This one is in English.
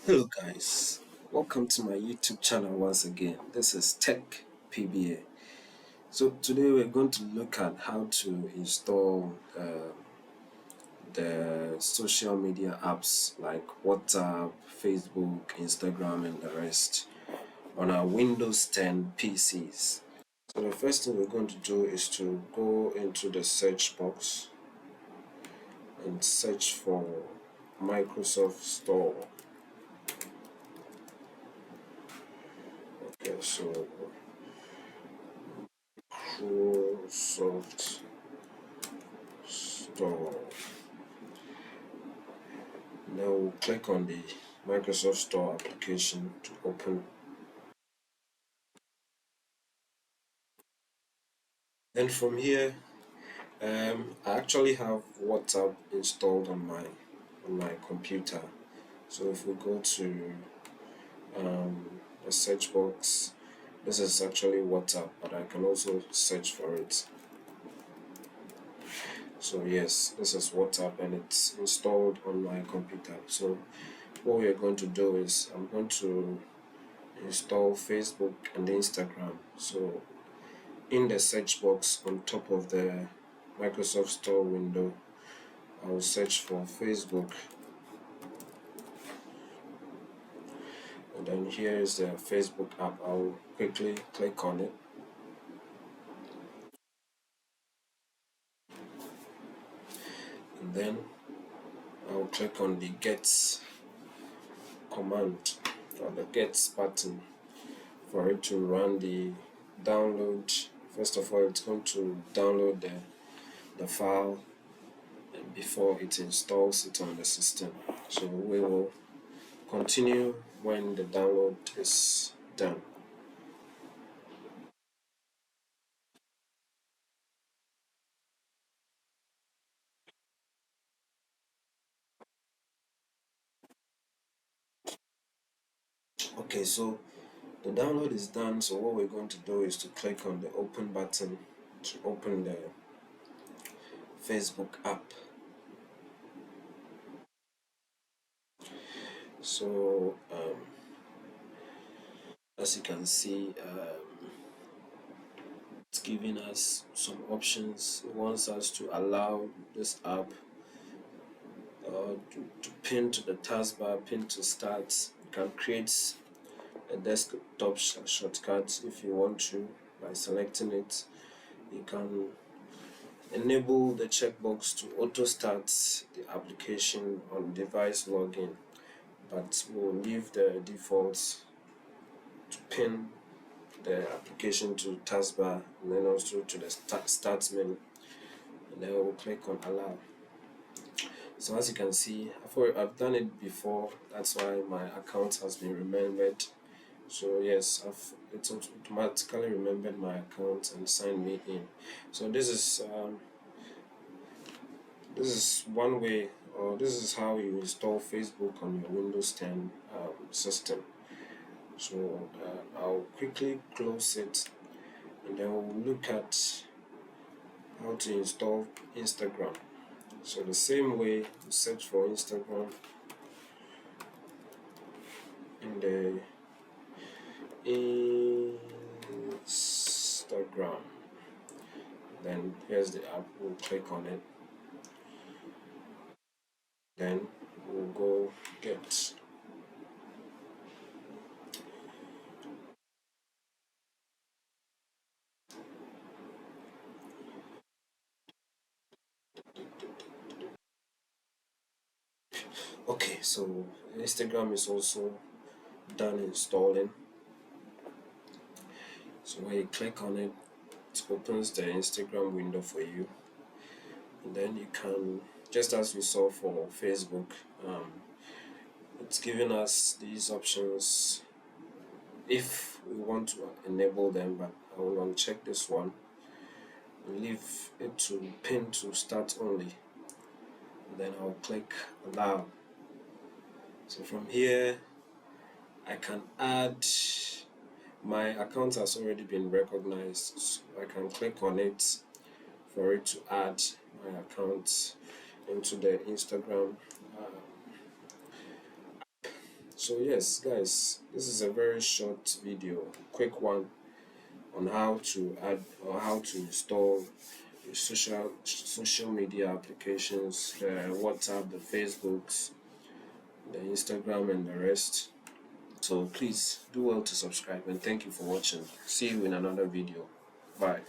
Hello guys, welcome to my YouTube channel once again. This is Tech PBA. So today we're going to look at how to install the social media apps like WhatsApp, Facebook, Instagram and the rest on our Windows 10 PCs. So the first thing we're going to do is to go into the search box and search for Microsoft Store. Okay, so Microsoft Store. Now we'll click on the Microsoft Store application to open. Then from here, I actually have WhatsApp installed on my computer. So if we go to the search box, this is actually WhatsApp, but I can also search for it. So yes, this is WhatsApp and it's installed on my computer. So what we are going to do is I'm going to install Facebook and Instagram. So in the search box on top of the Microsoft Store window, I will search for Facebook, and then here is the Facebook app. I will quickly click on it. And then I will click on the Get command or the Get button for it to run the download. First of all, it's going to download the file before it installs it on the system. So we will continue when the download is done. Okay, so the download is done. So what we're going to do is to click on the open button to open the Facebook app. So as you can see, it's giving us some options. It wants us to allow this app to pin to the taskbar, pin to start. You can create a desktop shortcut if you want to by selecting it. You can enable the checkbox to auto start the application on device login, but we'll leave the defaults to pin the application to taskbar and then also to the start menu, and then we'll click on allow. So as you can see, I've done it before, that's why my account has been remembered. So yes, it's automatically remembered my account and signed me in. So this is one way, or this is how you install Facebook on your Windows 10 system. So I'll quickly close it, and then we'll look at how to install Instagram. So the same way, you search for Instagram in the Instagram. Then here's the app. We'll click on it. Then we'll go get. Okay, so Instagram is also done installing. So when you click on it, it opens the Instagram window for you, and then you can, just as we saw for Facebook, it's giving us these options if we want to enable them, but I will uncheck this one and leave it to pin to start only, and then I'll click allow. So from here I can add, my account has already been recognized, so I can click on it for it to add my account into the Instagram. So yes guys, this is a very short video, quick one, on how to add or how to install social media applications, the WhatsApp, the Facebooks, the Instagram, and the rest. So please do well to subscribe, and thank you for watching. See you in another video. Bye.